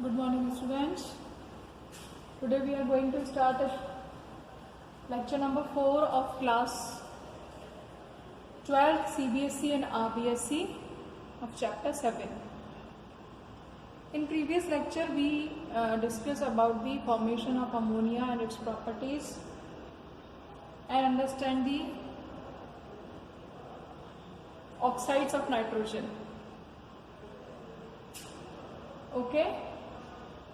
Good morning, students. Today we are going to start lecture number 4 of class 12 CBSE and RBSE of chapter 7. In previous lecture we discussed about the formation of ammonia and its properties and understand the oxides of nitrogen. Okay.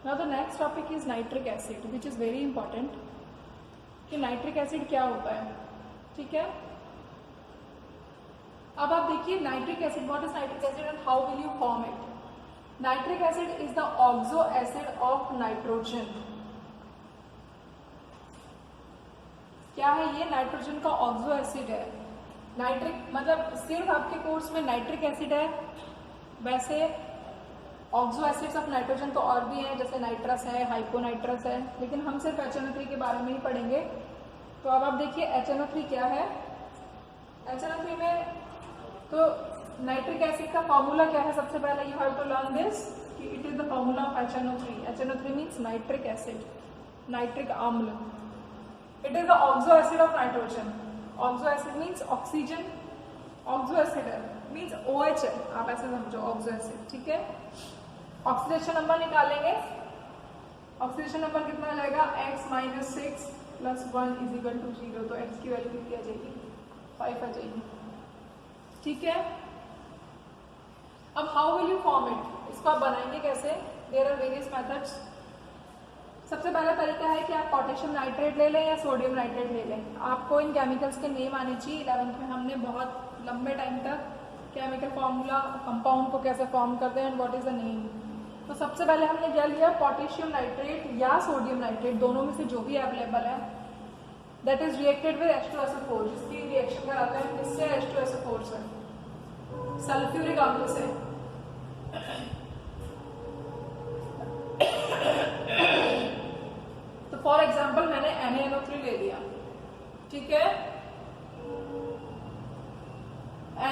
Now the next topic is nitric acid, which is very important. कि nitric acid क्या होता है, ठीक है। अब आप देखिए nitric acid, what is nitric acid and how will you form it. Nitric acid is the oxo acid of nitrogen. क्या है ये? नाइट्रोजन का ऑक्सो एसिड है। नाइट्रिक मतलब सिर्फ आपके कोर्स में नाइट्रिक एसिड है, वैसे ऑक्सो एसिड्स ऑफ नाइट्रोजन तो और भी हैं, जैसे नाइट्रस है, हाइपोनाइट्रस है, लेकिन हम सिर्फ HNO3 के बारे में ही पढ़ेंगे। तो अब आप देखिए HNO3 क्या है। HNO3 में तो नाइट्रिक एसिड का फॉर्मूला क्या है? सबसे पहले you have to learn this कि it is the formula of HNO3। HNO3 means nitric acid, nitric अम्ल। It is the oxo acid of nitrogen. Oxo acid means oxygen, oxo acid means OH है, आप ऐसे समझो oxo acid, ठीक है। Oxidation number निकालेंगे। Oxidation number कितना आ जाएगा? x - 6 + 1 = 0। तो x की वैल्यू कितनी आ जाएगी? 5 आ जाएगी, ठीक है। अब how will you form it? इसको आप बनाएंगे कैसे? There are various methods. सबसे पहला तरीका है कि आप पोटेशियम नाइट्रेट ले लें या सोडियम नाइट्रेट ले लें। आपको इन केमिकल्स के नेम आने चाहिए। 11th में हमने बहुत लंबे टाइम तक केमिकल फॉर्मूला, कंपाउंड को कैसे फॉर्म करते हैं and what is the name. तो सबसे पहले हमने क्या लिया? पोटेशियम नाइट्रेट या सोडियम नाइट्रेट, दोनों में से जो भी अवेलेबल है। That is reacted with H2SO4, जिसकी रिएक्शन कराते हैं किससे? H2SO4 से, सल्फ्यूरिक अम्ल से। तो फॉर एग्जाम्पल मैंने NaNO3 ले लिया, ठीक है।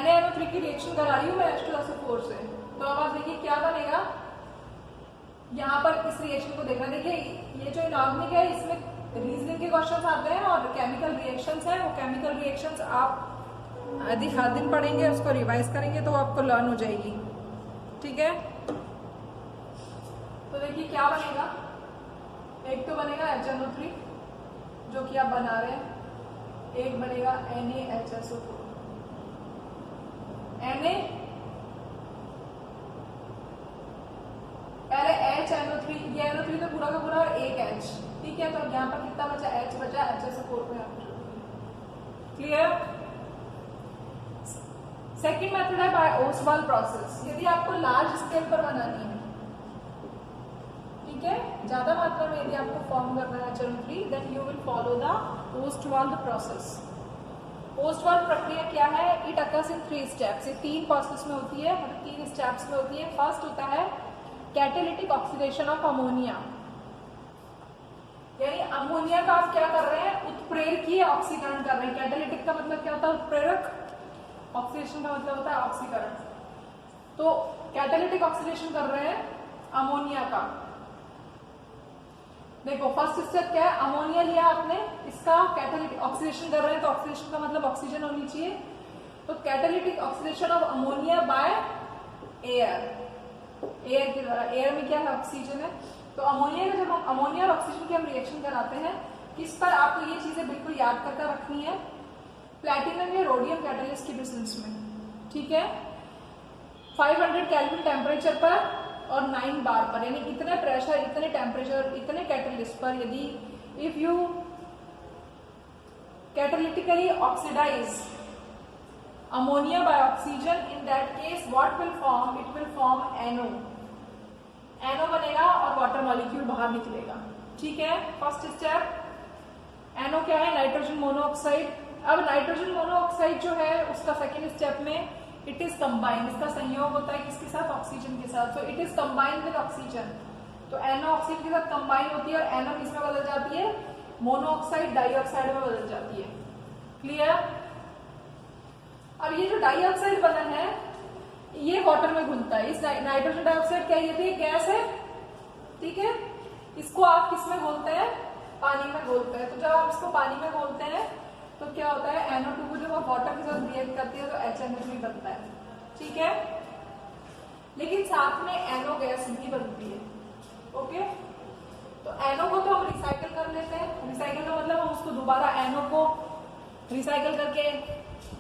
NaNO3 की रिएक्शन करा रही हूँ मैं H2SO4 से। तो अब आप देखिए क्या बनेगा। यहाँ पर इस रिएक्शन को देखना, देखिए ये जो इनऑर्गेनिक है इसमें रीजनिंग के क्वेश्चंस आते हैं और केमिकल रिएक्शंस हैं। वो केमिकल रिएक्शंस आप यदि हर दिन पढ़ेंगे, उसको रिवाइज करेंगे तो आपको लर्न हो जाएगी, ठीक है। तो देखिए क्या बनेगा। एक तो बनेगा HNO3 जो कि आप बना रहे हैं, एक बनेगा NaHSO4। Na पहले HNO3, ये NO3 तो पूरा का पूरा और एक H, ठीक है। तो अब यहाँ पर कितना बचा? H बचा, HSO4 को यहाँ पर। क्लियर? सेकेंड मेथड है बाय ओसवाल प्रोसेस। यदि आपको लार्ज स्केल पर बनानी है, ठीक है, ज्यादा मात्रा में यदि आपको फॉर्म करना है HNO3, then you will follow the Ostwald process. Ostwald प्रक्रिया क्या है? It occurs in 3 steps. ये 3 प्रोसेस में होती है, 3 स्टेप्स में होती है। फर्स्ट होता है कैटालिटिक ऑक्सीडेशन ऑफ अमोनिया, यानी अमोनिया का आप क्या कर रहे हैं? उत्प्रेरकीय ऑक्सीकरण कर रहे हैं। कैटालिटिक का मतलब क्या होता है? उत्प्रेरक। ऑक्सीडेशन का मतलब होता है ऑक्सीकरण। तो कैटालिटिक ऑक्सीडेशन कर रहे हैं अमोनिया का। देखो फर्स्ट स्टेप क्या है? अमोनिया लिया आपने, इसका कैटालिटिक ऑक्सीडेशन कर रहे हैं, तो ऑक्सीडेशन का मतलब ऑक्सीजन होनी चाहिए। तो catalytic oxidation of ammonia by air, air के द्वारा। एयर में क्या है? ऑक्सीजन है। तो अमोनिया का जब हम अमोनिया और ऑक्सीजन की हम रिएक्शन कराते हैं, किस पर? आपको ये चीजें बिल्कुल याद करके रखनी है, प्लैटिनम या रोडियम कैटलिस्ट की प्रेजेंस में, ठीक है। 500 केल्विन टेम्परेचर पर और 9 बार पर, यानी इतने प्रेशर, इतने टेम्परेचर, इतने कैटलिस्ट पर यदि if you catalytically oxidise ammonia by oxygen, in that case what will form? It will form NO। NO बनेगा और वाटर मॉलिक्यूल बाहर निकलेगा, ठीक है। फर्स्ट स्टेप NO क्या है? Nitrogen monoxide. अब नाइट्रोजन मोनोऑक्साइड जो है उसका सेकेंड स्टेप में इट इज कंबाइंड, इसका संयोग होता है किसके साथ? ऑक्सीजन के साथ। So it is combined with oxygen. तो NO ऑक्सीजन के साथ कंबाइन होती है और NO किसमें बदल जाती है? मोनोऑक्साइड डाइऑक्साइड में बदल जाती है। क्लियर? अब ये जो डाइऑक्साइड बना है ये वाटर में घुलता है। इस नाइट्रोजन डाइऑक्साइड क्या ये भी एक गैस है? ठीक है। इसको आप किस में घोलते हैं, पानी में घोलते हैं। तो जब आप इसको पानी में घोलते हैं तो क्या होता है, NO2 जब आप वाटर के साथ रिएक्ट करती है तो HNO3 बनता है, ठीक है। लेकिन साथ में NO गैस भी बनती है, ओके। तो NO को तो हम रिसाइकल कर लेते हैं, रिसाइकल का मतलब हम उसको दोबारा NO को रिसाइकल करके,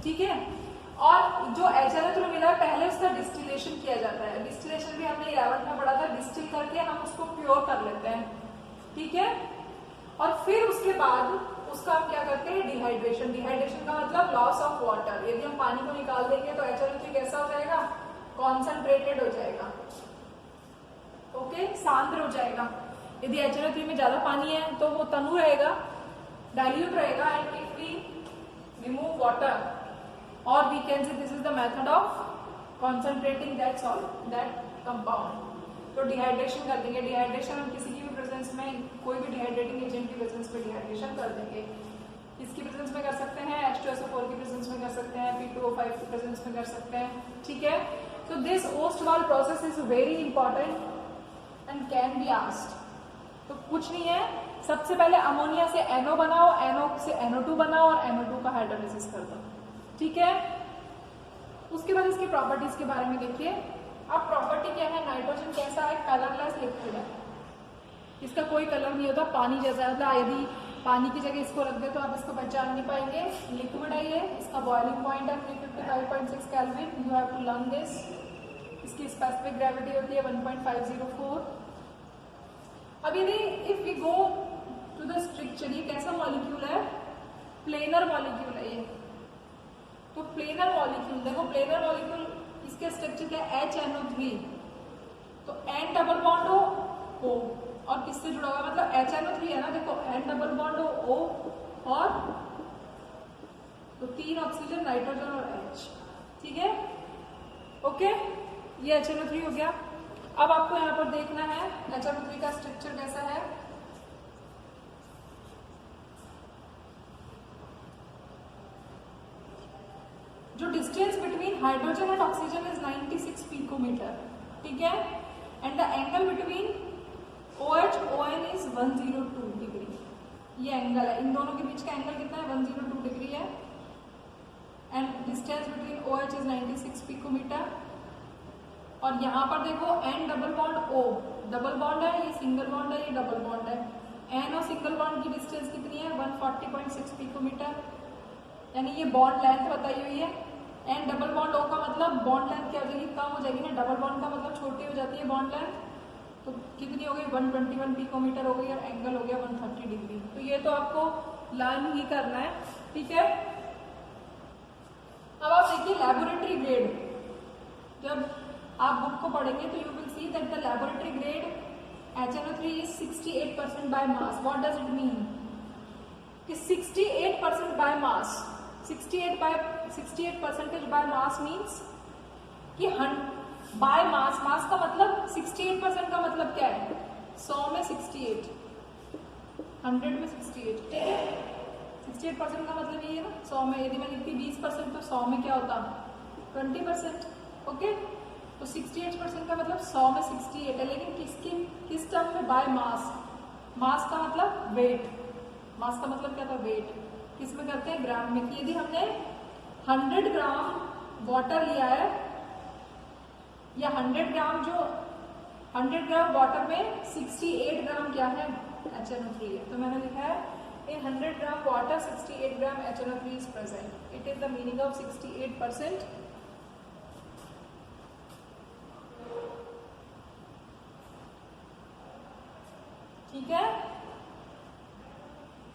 ठीक है। और जो HNO3 मिला पहले उसका डिस्टिलेशन किया जाता है, डिस्टिलेशन भी हमने 11th में पढ़ा था, डिस्टिल करके हम उसको प्योर कर लेते हैं, ठीक है। और फिर उसके बाद उसका हम क्या करते हैं, डिहाइड्रेशन। डिहाइड्रेशन का मतलब लॉस ऑफ वाटर। यदि हम पानी को निकाल देंगे तो HNO3 कैसा हो जाएगा, कॉन्सेंट्रेटेड हो जाएगा, ओके, सांद्र हो जाएगा। यदि HNO3 में ज्यादा पानी है तो वो तनु रहेगा, डाइल्यूट रहेगा। And if we remove water और we can say this is the method of concentrating that compound. तो डिहाइड्रेशन कर देंगे। डिहाइड्रेशन हम किसी की भी प्रेजेंस में, कोई भी डिहाइड्रेटिंग एजेंट की प्रेजेंस में डिहाइड्रेशन कर देंगे। इसकी प्रेजेंस में कर सकते हैं, H2SO4 की प्रेजेंस में कर सकते हैं, P2O5 की प्रेजेंस में कर सकते हैं, ठीक है। तो this Ostwald process is very important and can be asked. तो कुछ नहीं है, सबसे पहले अमोनिया से NO बनाओ, NO से NO2 बनाओ और NO2 का हाइड्रोलिसिस कर दो, ठीक है। उसके बाद इसकी प्रॉपर्टीज के बारे में देखिए। अब प्रॉपर्टी क्या है, नाइट्रोजन कैसा है, कलरलेस लिक्विड है, इसका कोई कलर नहीं होता, पानी जैसा होता है। यदि पानी की जगह इसको रख दे तो आप इसको पहचान नहीं पाएंगे। लिक्विड है ये, इसका बॉइलिंग पॉइंट है 355.6 kelvin, you have to learn this. इसकी स्पेसिफिक ग्रेविटी होती है 1.504। अब यदि if we go to the structure, ये कैसा मॉलिक्यूल है, प्लेनर मॉलिक्यूल है ये। तो प्लेनर मॉलिक्यूल, देखो प्लेनर मॉलिक्यूल इसके स्ट्रक्चर क्या है, HNO3। तो N डबल बॉन्ड हो O और किससे जुड़ा हुआ, मतलब HNO3 है ना, देखो N डबल बॉन्ड हो O और तो 3 ऑक्सीजन, नाइट्रोजन और H, ठीक है, ओके। ये HNO3 हो गया। अब आपको यहाँ पर देखना है HNO3 का स्ट्रक्चर कैसा है। जो distance between hydrogen and oxygen is 96 picometer, ठीक है। And the angle between OH ON is 102 degree. ये एंगल है, इन दोनों के बीच का एंगल कितना है, 102 डिग्री है। And distance between OH is 96 picometer. और यहाँ पर देखो N double bond O, double bond है, ये सिंगल बॉन्ड है, ये डबल बॉन्ड है। N और सिंगल बॉन्ड की डिस्टेंस कितनी है, 140.6 पिकोमीटर, यानी ये बॉन्ड लेंथ बताई हुई है। N डबल बॉन्ड O का मतलब बॉन्ड लेंथ क्या हो जाएगी, कम हो जाएगी ना, डबल बॉन्ड का मतलब छोटी हो जाती है बॉन्ड लेंथ। तो कितनी हो गई, 121 पिकोमीटर हो गई और एंगल हो गया 130 डिग्री। तो ये तो आपको लर्न ही करना है, ठीक है। अब आप देखिए लैबोरेटरी ग्रेड, जब आप बुक को पढ़ेंगे तो you will see that the laboratory grade HNO3 is 68% by mass. What does it mean कि 68% by mass, 68% by mass means कि बाय मास, मास का मतलब 68% का मतलब क्या है, 100 में 68, 100 में 68, ठीक है। 68% का मतलब ये है ना, 100 में यदि मैं लिखती 20% तो 100 में क्या होता, 20%, ओके। तो 68% का मतलब 100 में 68 है, लेकिन किस टर्म में, बाय मास। मास का मतलब वेट, मास का मतलब क्या था, वेट। किस में करते हैं, ग्राम में। यदि हमने 100 ग्राम वाटर लिया है, या 100 ग्राम, जो 100 ग्राम वाटर में 68 ग्राम क्या है, HNO3 है। तो मैंने लिखा है इन 100 gram water 68 gram HNO3 is present. It is the meaning of 68%। ठीक है,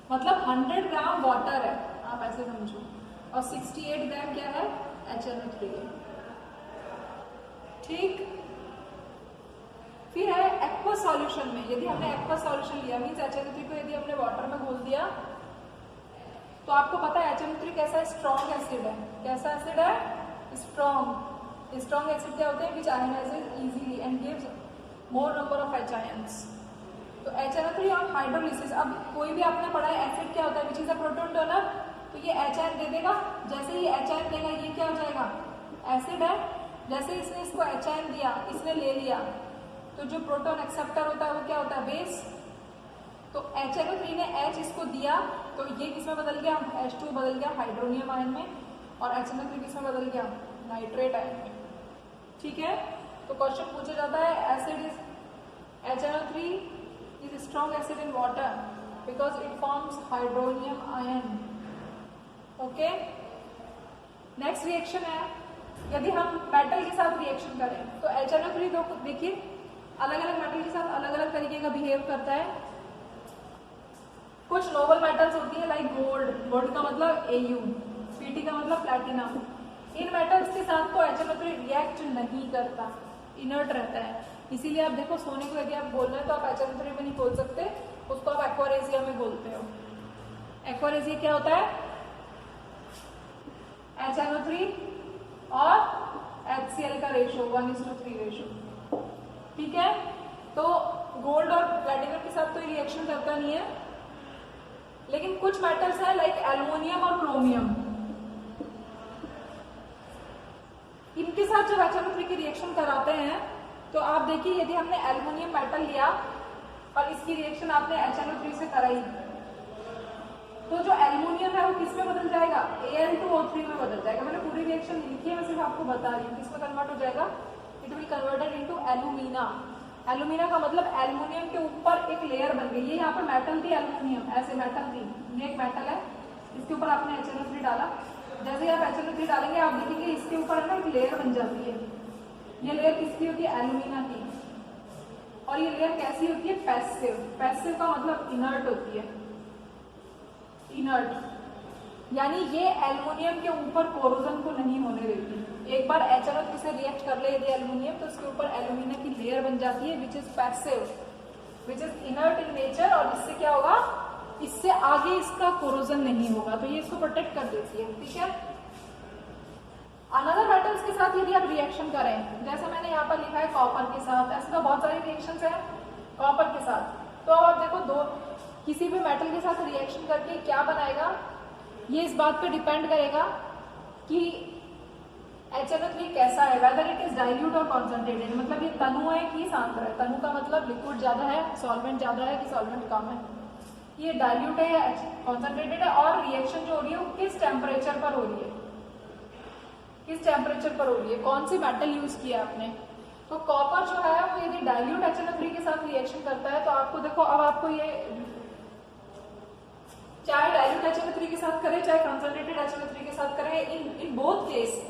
मतलब 100 ग्राम वाटर है, आप ऐसे समझो, और 68 ग्राम क्या है, HNO3 है, ठीक। फिर है एक्वा सॉल्यूशन में, यदि हमने एक्वा सॉल्यूशन लिया मीन्स HNO3 को यदि हमने वाटर में घोल दिया, तो आपको पता है HNO3 कैसा है, स्ट्रॉन्ग एसिड है। कैसा एसिड है, स्ट्रॉन्ग। स्ट्रॉन्ग एसिड क्या होते हैं, which ionises easily and gives more number of H ions. तो HNO3 और हाइड्रोलिसिस, अब कोई भी आपने पढ़ा है एसिड क्या होता है, which is a proton donor, तो ये H आयन दे देगा। जैसे ही H आयन देगा ये क्या हो जाएगा, एसिड है। जैसे इसने इसको H आयन दिया, इसने ले लिया, तो जो प्रोटॉन एक्सेप्टर होता है वो क्या होता है, बेस। तो HNO3 ने H इसको दिया, तो ये किसमें बदल गया, H2 बदल गया हाइड्रोनियम आयन में, और HNO3 किसमें बदल गया, नाइट्रेट आयन में। ठीक है, तो क्वेश्चन पूछा जाता है acid is HNO3 is strong acid in water because it forms hydronium ion. Okay, next reaction है, यदि हम मेटल के साथ रिएक्शन करें तो HNO3 देखिए अलग अलग मेटल के साथ अलग अलग तरीके का बिहेव करता है। कुछ नोबल मेटल्स होती है लाइक गोल्ड, गोल्ड का मतलब Au, Pt का मतलब प्लैटिनम। इन मेटल्स के साथ तो HNO3 रिएक्ट नहीं करता, इनर्ट रहता है। इसीलिए आप देखो सोने को यदि आप बोल रहे हैं तो आप HNO3 में नहीं बोल सकते, उसको आप एक्वारेजिया में बोलते हो। एक्वारेजिया क्या होता है, HNO3 और HCl का रेशो 1:3 रेशो। ठीक है, तो गोल्ड और प्लैटिनम के साथ तो ये रिएक्शन करता नहीं है, लेकिन कुछ मेटल्स हैं लाइक एल्युमिनियम और क्रोमियम, इनके साथ जब HNO3 की रिएक्शन कराते हैं तो आप देखिए यदि हमने एल्युमिनियम मेटल लिया और इसकी रिएक्शन आपने HNO3 से कराई, तो जो एल्युमिनियम है वो किस में बदल जाएगा, Al2O3 में बदल जाएगा। मैंने पूरी रिएक्शन लिखी है, मैं सिर्फ आपको बता रही हूँ किसमें कन्वर्ट हो जाएगा, it will converted into alumina. Alumina का मतलब एल्युमिनियम के ऊपर एक लेयर बन गई। ये यहाँ पर मेटल थी, एल्युमिनियम ऐसे मेटल थी, ये एक मेटल है, इसके ऊपर आपने HNO3 डाला। जैसे ही आप HNO3 डालेंगे आप देखेंगे इसके ऊपर ना एक लेयर बन जाती है। ये लेयर किसकी होती है, एल्युमिना की। और ये लेयर कैसी होती है, पैसिव। पैसिव का मतलब इनर्ट होती है, इनर्ट, यानी ये एल्युमिनियम के ऊपर कोरोजन को नहीं होने देती। एक बार HNO3 से रिएक्ट कर ले यदि एल्युमिनियम, तो इसके ऊपर एल्युमिना की लेयर बन जाती है which is passive, which is inert in nature. और इससे क्या होगा, इससे आगे इसका कोरोजन नहीं होगा, तो ये इसको प्रोटेक्ट कर देती है। ठीक है, अनदर मेटल्स के साथ यदि आप रिएक्शन करें, जैसे मैंने यहाँ पर लिखा है कॉपर के साथ, ऐसे तो बहुत सारी रिएक्शंस हैं कॉपर के साथ। तो आप देखो दो किसी भी मेटल के साथ रिएक्शन करके क्या बनाएगा, ये इस बात पे डिपेंड करेगा कि HNO3 कैसा है, वेदर इट इज डाइल्यूट और कॉन्सेंट्रेटेड। मतलब ये तनु है कि सांद्र है। तनु का मतलब लिक्विड ज्यादा है, सॉल्वेंट ज्यादा है कि सॉल्वेंट कम है। ये डाइल्यूट है या कॉन्सेंट्रेटेड है, और रिएक्शन जो हो रही है वो किस टेम्परेचर पर हो रही है, किस टेम्परेचर पर हो रही है, कौन सी मेटल यूज किया आपने। तो कॉपर जो है वो यदि डाइल्यूट HNO3 के साथ रिएक्शन करता है तो आपको देखो, अब आपको ये चाहे डाइल्यूट HNO3 के साथ करे चाहे कंसंट्रेटेड HNO3 के साथ करे, in both case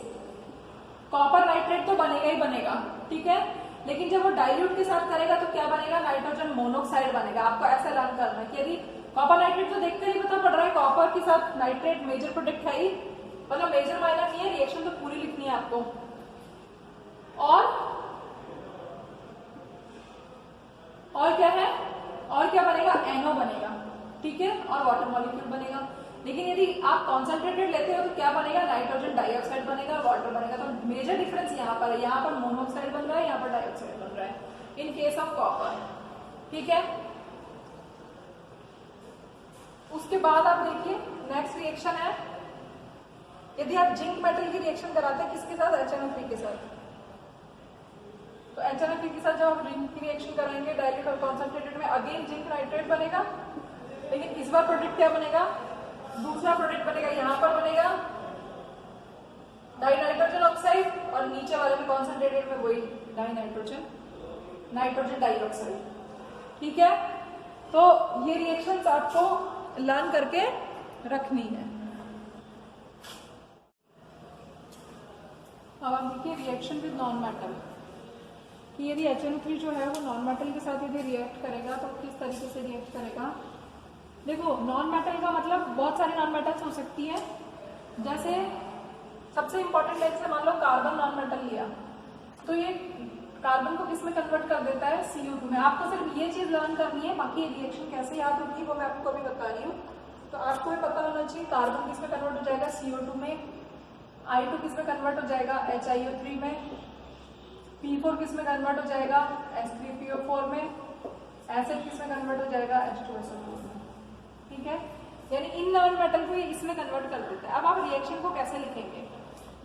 copper nitrate तो बनेगा ही बनेगा। ठीक है, लेकिन जब वो डाइल्यूट के साथ करेगा तो क्या बनेगा, नाइट्रोजन मोनोक्साइड बनेगा। आपको ऐसा लर्न करना है कि यदि कॉपर नाइट्रेट तो देखते ही पता पड़ रहा है, कॉपर के साथ नाइट्रेट मेजर प्रोडक्ट है ही, मतलब मेजर माइनर नहीं है, रिएक्शन तो पूरी लिखनी है आपको। और क्या है, और क्या बनेगा, NO बनेगा। ठीक है, और वाटर मॉलिक्यूल बनेगा। लेकिन यदि आप कॉन्सेंट्रेटेड लेते हो तो क्या बनेगा, नाइट्रोजन डाइऑक्साइड बनेगा, वाटर बनेगा। तो मेजर डिफरेंस यहाँ पर है, यहाँ पर मोनोऑक्साइड बन रहा है, यहाँ पर डाइऑक्साइड बन रहा है इन केस ऑफ कॉपर। ठीक है, उसके बाद आप देखिए नेक्स्ट रिएक्शन है, यदि आप जिंक मेटल की रिएक्शन कराते हैं किसके साथ, HNO3 के साथ। तो HNO3 के साथ जब आप जिंक की रिएक्शन करेंगे डाइल्यूट और कॉन्सेंट्रेटेड में, अगेन जिंक नाइट्रेट बनेगा, लेकिन इस बार प्रोडक्ट क्या बनेगा, दूसरा प्रोडक्ट बनेगा, यहाँ पर बनेगा डाइनाइट्रोजन ऑक्साइड, और नीचे वाले में कॉन्सेंट्रेटेड में वही डाइनाइट्रोजन, नाइट्रोजन डाइऑक्साइड। ठीक है, तो ये रिएक्शंस आपको लर्न करके रखनी है। अब आप देखिए रिएक्शन विद नॉन मेटल, कि यदि HNO3 जो है वो नॉन मेटल के साथ यदि रिएक्ट करेगा तो किस तरीके से रिएक्ट करेगा। देखो नॉन मेटल का मतलब बहुत सारी नॉन मेटल्स हो सकती है, जैसे सबसे इंपॉर्टेंट है, जैसे मान लो कार्बन नॉन मेटल लिया तो ये कार्बन को किस में कन्वर्ट कर देता है, CO2 में। आपको सिर्फ ये चीज लर्न करनी है, बाकी रिएक्शन कैसे याद होती है वो मैं आपको अभी बता रही हूँ। तो आपको ये पता होना चाहिए कार्बन किस में कन्वर्ट हो जाएगा, CO2 में, I2 किस में कन्वर्ट हो जाएगा, HiO3 में, P4 किस में कन्वर्ट हो जाएगा, H3PO4 में, एसिड किस में कन्वर्ट हो जाएगा, H2SO4 में। ठीक है, यानी इन नॉन मेटल को इसमें कन्वर्ट कर देता है। अब आप रिएक्शन को कैसे लिखेंगे,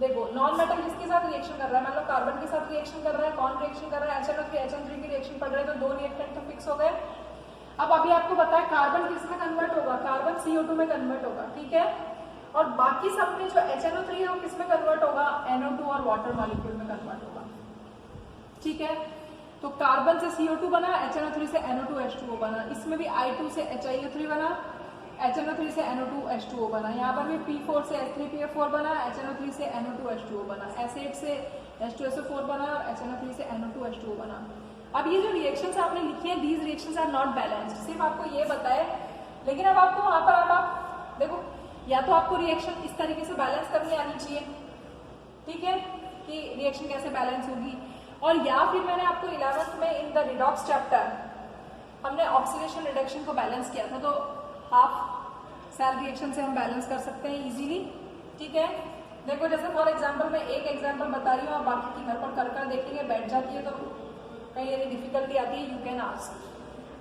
देखो नॉन मेटल किसके साथ रिएक्शन कर रहा है, मतलब कार्बन के साथ रिएक्शन कर रहा है, कौन रिएक्शन कर रहा है, HNO3 HN3 की रिएक्शन पढ़ रहे हैं, तो 2 रिएक्टेंट तो फिक्स हो गए। अब अभी आपको पता है कार्बन किसमें कन्वर्ट होगा, कार्बन CO2 में कन्वर्ट होगा, ठीक है। और बाकी सब में जो HNO3 है वो किसमें कन्वर्ट होगा, NO2 और वाटर मॉलिक्यूल में कन्वर्ट होगा, ठीक है। तो कार्बन से CO2 बना, HNO3 से NO2H2O बना, इसमें भी I2 से HIO3 बना, HNO3 से NO2H2O बना, यहाँ पर भी P4 से H3PF4 बना, HNO3 से NO2H2O बना, एसिड से H2SO4 बना और HNO3 से NO2H2O बना। अब ये जो रिएक्शंस आपने लिखी है, these reactions are not balanced, सिर्फ आपको ये बताए, लेकिन अब आपको वहां पर अब आप देखो, या तो आपको रिएक्शन इस तरीके से बैलेंस करनी आनी चाहिए, ठीक है, कि रिएक्शन कैसे बैलेंस होगी, और या फिर मैंने आपको 11th में इन द रिडॉक्स चैप्टर हमने ऑक्सीडेशन रिडक्शन को बैलेंस किया था, तो हाफ सेल रिएक्शन से हम बैलेंस कर सकते हैं इजीली, ठीक है। देखो जैसे फॉर एग्जांपल मैं एक एग्जांपल बता रही हूँ, आप बाकी की घर पर कर देखेंगे, बैठ जाती है तो कहीं यदि डिफिकल्टी आती है, यू कैन आस्क।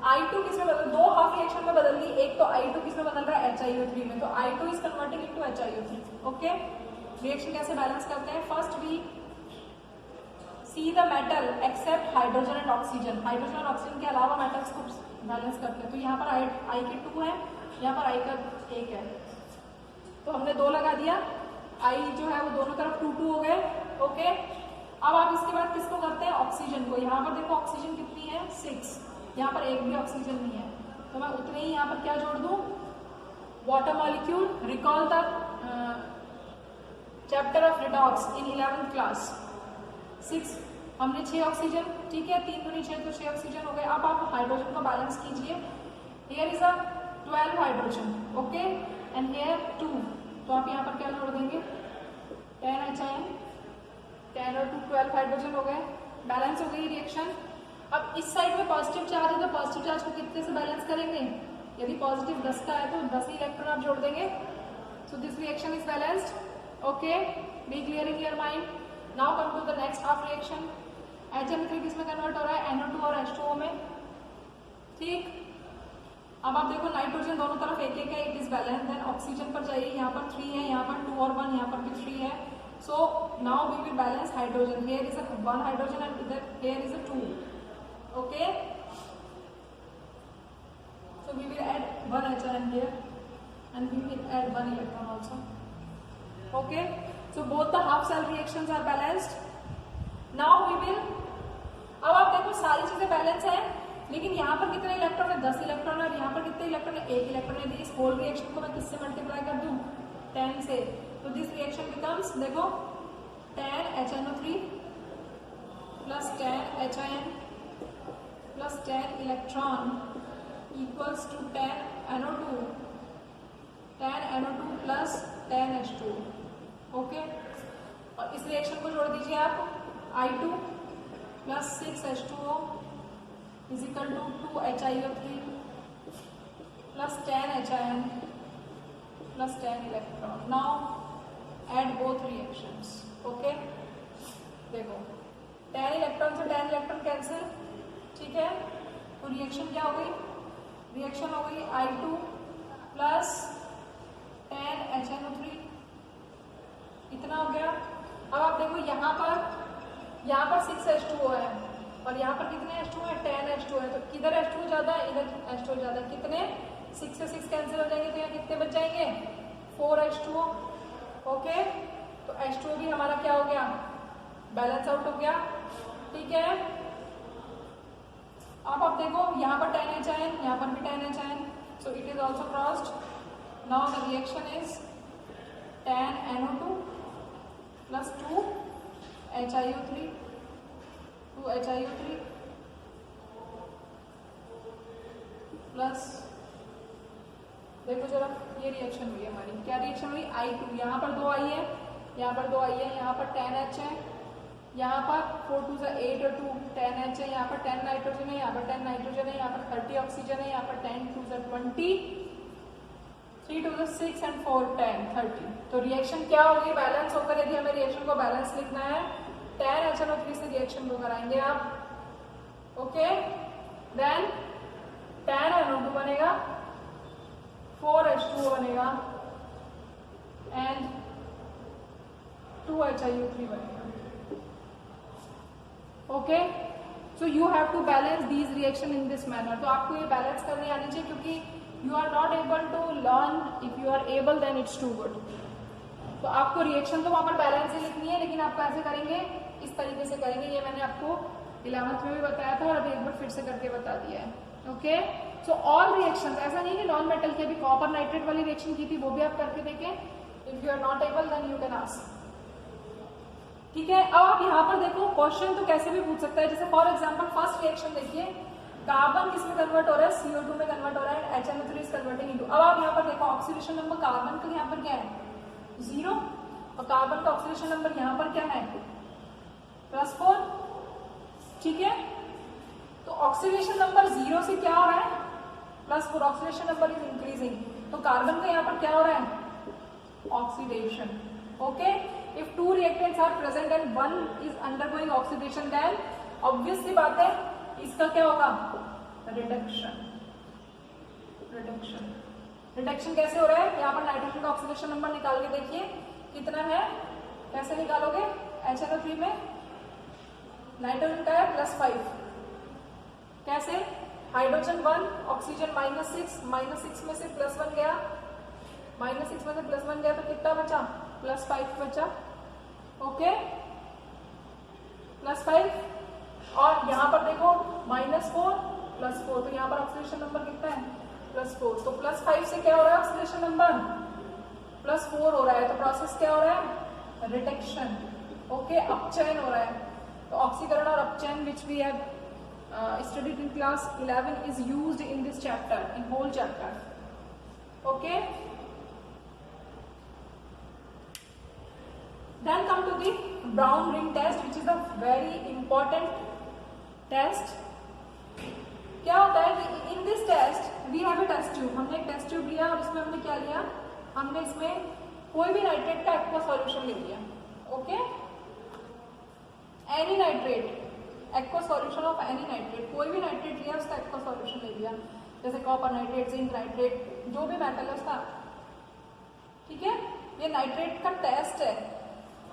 I2 किसमें बदल, 2 हाफ रिएक्शन में बदल दी, एक तो I2 किसमें बदल रहा है, HIO3 में, तो I2 is converting into HIO3, okay. Reaction कैसे बैलेंस करते हैं, first we see the metal except hydrogen and oxygen, hydrogen और ऑक्सीजन के अलावा मेटल्स को बैलेंस करते हैं, तो यहाँ पर I के 2 है, यहाँ पर I का 1 है, तो हमने 2 लगा दिया, I जो है वो दोनों तरफ 2 हो गए, ओके। अब आप इसके बाद किसको करते हैं, ऑक्सीजन को, यहाँ पर देखो ऑक्सीजन कितनी है 6, यहाँ पर एक भी ऑक्सीजन नहीं है, तो मैं उतने ही यहाँ पर क्या जोड़ दूँ, water molecule, recall the chapter of redox in 11th class, 6 हमने 6 ऑक्सीजन, ठीक है, 3 दूनी 6 तो 6 ऑक्सीजन हो गए। अब आप हाइड्रोजन को बैलेंस कीजिए, here is a 12 hydrogen, okay, and here 2, तो आप यहाँ पर क्या जोड़ देंगे, 10 HIN, 10 और 2 12 हाइड्रोजन हो गए, बैलेंस हो गई रिएक्शन। अब इस साइड में पॉजिटिव चार्ज है, तो पॉजिटिव चार्ज को कितने से बैलेंस करेंगे, यदि पॉजिटिव 10 का है तो 10 ही इलेक्ट्रॉन आप जोड़ देंगे, so this reaction is balanced, okay, be clear in your mind. Now come to the next half reaction, HNO3 किसमें कन्वर्ट हो रहा है, NO2 और H2O में, ठीक। अब आप देखो नाइट्रोजन दोनों तरफ एक एक है, it is balance, then oxygen पर जाइए, यहाँ पर 3 है, यहाँ पर 2 और 1, यहाँ पर भी 3 है, so now we will balance hydrogen, here is a 1 hydrogen and here is a 2, okay, so we will add 1 HIN here and we will add 1 electron also, okay, so both the half cell reactions are balanced. Now we will, अब आप देखो सारी चीजें balance है, लेकिन यहाँ पर कितने इलेक्ट्रॉन है, 10 इलेक्ट्रॉन है, और यहाँ पर कितने इलेक्ट्रॉन है, 1 इलेक्ट्रॉन है, इस होल रिएक्शन को मैं किससे मल्टीप्लाई कर दूं, 10 से, तो दिस रिएक्शन बिकम्स, देखो 10 HNO3 plus 10 HIN plus 10 electron equals to 10 NO2 plus 10 H2, okay. और इस रिएक्शन को जोड़ दीजिए आप, I2 plus 6 H2O is equal to 2 HIO3 plus 10 HIN plus 10 electron. Now add both reactions, okay, देखो 10 electron से 10 electron cancel, ठीक है, तो रिएक्शन क्या हो गई, रिएक्शन हो गई I2 प्लस 10 HNO3, इतना हो गया। अब आप देखो यहाँ पर 6 H2O है और यहाँ पर कितने H2O है, 10 H2O है, तो किधर H2O ज्यादा है, इधर H2O ज्यादा है, कितने 6 से 6 कैंसिल हो जाएंगे, तो यहाँ कितने बच जाएंगे, 4 H2O, ओके, तो H2O भी हमारा क्या हो गया, बैलेंस आउट हो गया, ठीक है। अब आप देखो यहाँ पर 10 HIN, यहाँ पर भी 10 HIN, so it is also crossed. Now the reaction is 10 NO2 plus 2 HIO3 plus, देखो जरा ये रिएक्शन हुई है हमारी, क्या रिएक्शन हुई, I2, यहाँ पर 2 आई है, यहाँ पर 2 आई है, यहाँ पर 10 H है, यहाँ पर 4 2 8 और 2 10 H है, यहाँ पर 10 नाइट्रोजन है, यहाँ पर 10 नाइट्रोजन है, यहाँ पर 30 ऑक्सीजन है, यहाँ पर 10 2 20, 3 2 6 एंड 4 10 30, तो रिएक्शन क्या होगी, बैलेंस होकर, यदि हमें रिएक्शन को बैलेंस लिखना है 10 HNO3 से रिएक्शन को कराएंगे आप, ओके, देन 10 NO2 बनेगा, 4 H2O बनेगा एंड 2HiO3 बनेगा। Okay, so you have to balance these reaction in this manner. तो आपको ये बैलेंस करनी आनी चाहिए, क्योंकि you are not able to learn, if you are able then it's too good. तो आपको रिएक्शन तो वहां पर बैलेंस ही लिखनी है, लेकिन आप कैसे करेंगे, इस तरीके से करेंगे। ये मैंने आपको 11th में भी बताया था और अभी एक बार फिर से करके बता दिया है। ओके, सो ऑल रिएक्शन, ऐसा नहीं कि नॉन मेटल की, अभी कॉपर नाइट्रेट वाली रिएक्शन की थी, वो भी आप करके देखें। If you are not able then you can ask. ठीक है, अब आप यहाँ पर देखो, क्वेश्चन तो कैसे भी पूछ सकता है। जैसे फॉर एग्जांपल फर्स्ट रिएक्शन देखिए, कार्बन किस में कन्वर्ट हो रहा है, CO2 में कन्वर्ट हो रहा है, HNO3 इज कन्वर्टिंग इनटू। अब आप यहाँ पर देखो, ऑक्सीडेशन नंबर कार्बन का यहाँ पर क्या है, 0, और कार्बन का ऑक्सीडेशन नंबर यहाँ पर क्या है, +4। ठीक है, तो ऑक्सीडेशन नंबर 0 से क्या हो रहा है, +4, ऑक्सीडेशन नंबर इज इंक्रीजिंग। तो कार्बन का यहाँ पर क्या हो रहा है, oxidation. Okay, if two reactants are present and one is undergoing oxidation, then obvious सी बात है, इसका क्या होगा, रिडक्शन। रिडक्शन कैसे हो रहा है, यहाँ पर नाइट्रोजन का ऑक्सीडेशन नंबर निकाल के देखिए कितना है, कैसे निकालोगे, HNO3 में नाइट्रोजन का है +5, कैसे, हाइड्रोजन 1, ऑक्सीजन -6, -6 में से +1 गया, -6 में से +1 गया, तो कितना बचा, +5 बचा। ओके, +5, और यहाँ पर देखो -4 +4, तो यहाँ पर ऑक्सीडेशन नंबर कितना है, +4। तो +5 से क्या हो रहा है, ऑक्सीडेशन नंबर +4 हो रहा है, तो प्रोसेस क्या हो रहा है, रिडक्शन। ओके, अपचयन हो रहा है। तो ऑक्सीकरण और अपचयन which we have studied in class 11 is used in this chapter, in whole chapter. Okay, then come to the brown ring test, which is a very important test. क्या होता है कि in this test we have a test tube, हमने एक test tube लिया और इसमें हमने क्या लिया, हमने इसमें कोई भी नाइट्रेट का एक्वा सॉल्यूशन ले लिया। Okay, any nitrate, aqua solution of any nitrate, कोई भी नाइट्रेट लिया उसका एक्वा सॉल्यूशन ले लिया, जैसे कॉपर नाइट्रेट, जिंक नाइट्रेट, जो भी मेटल है उसका। ठीक है, ये नाइट्रेट का टेस्ट है,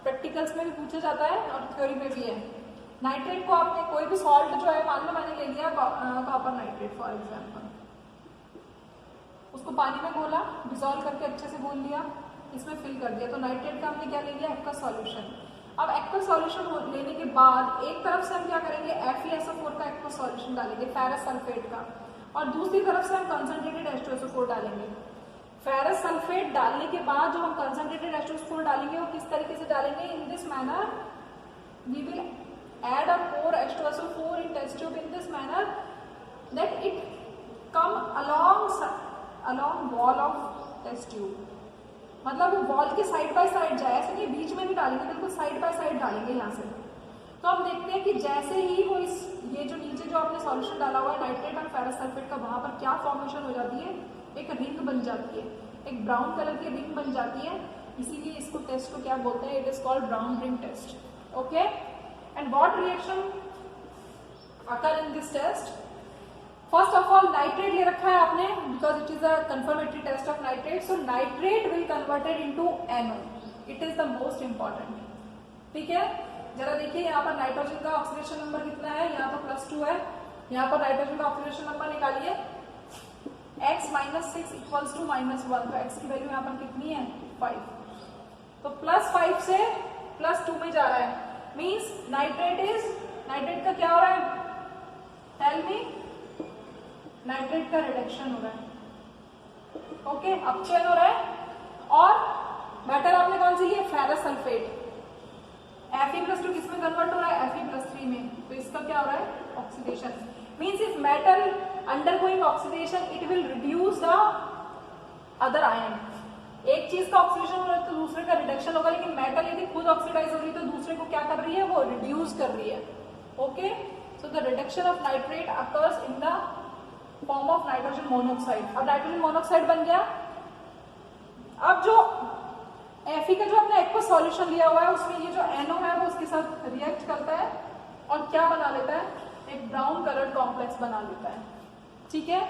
प्रैक्टिकल्स में भी पूछा जाता है और थ्योरी में भी है। नाइट्रेट को आपने कोई भी सॉल्ट जो है, मान लो मैंने ले लिया कॉपर नाइट्रेट फॉर एग्जाम्पल, उसको पानी में घोला, डिसॉल्व करके अच्छे से घोल लिया, इसमें फिल कर दिया, तो नाइट्रेट का हमने क्या ले लिया, एक्वा सॉल्यूशन। अब एक्वा सॉल्यूशन लेने के बाद एक तरफ से हम क्या करेंगे, FeSO4 का एक्वा सॉल्यूशन डालेंगे, फेरस सल्फेट का, और दूसरी तरफ से हम कंसंट्रेटेड H2SO4 डालेंगे। फेरस सल्फेट डालने के बाद जो हम कंसंट्रेटेड H2SO4 डालेंगे वो किस तरीके से डालेंगे, in this manner we will add a pour H2SO4 in test tube in this manner that it come along wall of test tube, मतलब वो वॉल के साइड बाय साइड जाए, ऐसे नहीं बीच में नहीं डालेंगे, बिल्कुल साइड बाय साइड डालेंगे यहाँ से। तो हम देखते हैं कि जैसे ही वो ये जो नीचे जो आपने सॉल्यूशन डाला हुआ है नाइट्रेट और फेरस सल्फेट का, वहां पर क्या फॉर्मेशन हो जाती है, एक रिंग बन जाती है, एक ब्राउन कलर की रिंग बन जाती है, इसीलिए इसको टेस्ट को क्या बोलते हैं, it is called brown ring test. Okay, and what reaction occur in this test, first of all nitrate ले रखा है आपने, because it is a confirmatory test of nitrate, so nitrate will converted into NO, it is the most important. ठीक है, जरा देखिए यहाँ पर नाइट्रोजन का ऑक्सीडेशन नंबर कितना है, यहाँ पर +2 है, यहाँ पर नाइट्रोजन का ऑक्सीडेशन नंबर निकालिए, x -6 इक्वल्स टू -1, तो x की वैल्यू यहाँ पर कितनी है, 5, तो +5 से +2 में जा रहा है, मीन्स नाइट्रेट का क्या हो रहा है, टेल मी, नाइट्रेट का रिडक्शन हो रहा है। ओके, अपचयन हो रहा है, और मेटल आपने कौन सी ली, फेरस सल्फेट, Fe+2 किस में कन्वर्ट हो रहा है, Fe+3 में, तो इसका क्या हो रहा है, oxidation. Means if metal undergoing oxidation it will reduce the other ion. एक चीज का ऑक्सीडेशन हो रहा है तो दूसरे का रिडक्शन होगा, लेकिन मेटल यदि खुद ऑक्सीडाइज हो रही है तो दूसरे को क्या कर रही है, वो रिड्यूस कर रही है। Okay, so the reduction of nitrate occurs in the form of nitrogen monoxide. अब नाइट्रोजन मोनोऑक्साइड बन गया, अब जो Fe का जो आपने एक्वा सॉल्यूशन लिया हुआ है उसमें ये जो NO है वो उसके साथ रिएक्ट करता है और क्या बना लेता है, एक ब्राउन कलर्ड कॉम्प्लेक्स बना लेता है। ठीक है,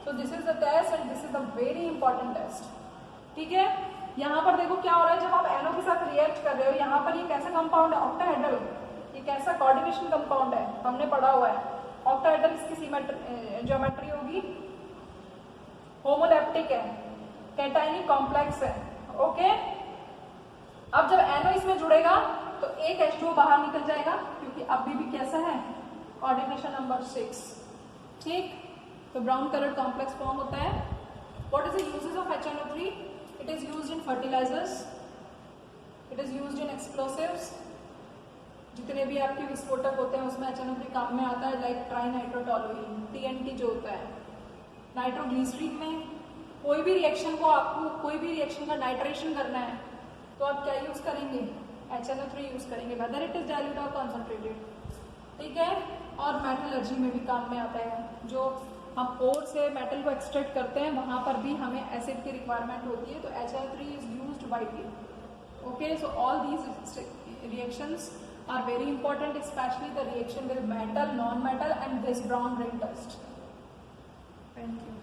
so this is the test and this is the very important test. ठीक है, यहाँ पर देखो क्या हो रहा है, जब आप NO के साथ रिएक्ट कर रहे हो, यहाँ पर ये कैसा कंपाउंड है, ऑक्टाहेड्रल, ये कैसा कोऑर्डिनेशन कंपाउंड है, हमने पढ़ा हुआ है। ऑक्टाहेड्रल इसकी ज्योमेट्री होगी, होमोलैप्टिक है, कैटायनिक कॉम्प्लेक्स है। ओके, अब जब NO इसमें जुड़ेगा तो एक H2O बाहर निकल जाएगा, क्योंकि अभी भी कैसा है, कोऑर्डिनेशन नंबर 6। ठीक, तो ब्राउन कलर्ड कॉम्प्लेक्स फॉर्म होता है। What is the uses of HNO3? It is used in fertilizers, it is used in explosives, जितने भी आपके विस्फोटक होते हैं उसमें HNO3 काम में आता है, लाइक ट्राइनाइट्रोटोलुईन, TNT जो होता है। नाइट्रोग्लिसरीन में कोई भी रिएक्शन को, आपको कोई भी रिएक्शन का नाइट्रेशन करना है तो आप क्या यूज करेंगे, HNO3 यूज करेंगे, वेदर इट इज डाइल्यूट और कॉन्सेंट्रेटेड। ठीक है, और मेटलर्जी में भी काम में आता है, जो हम ओर से मेटल को एक्सट्रैक्ट करते हैं वहां पर भी हमें एसिड की रिक्वायरमेंट होती है, तो HNO3 is used widely. Okay, so all these reactions are very important, especially the reaction with metal, non-metal and this brown ring test. Thank you.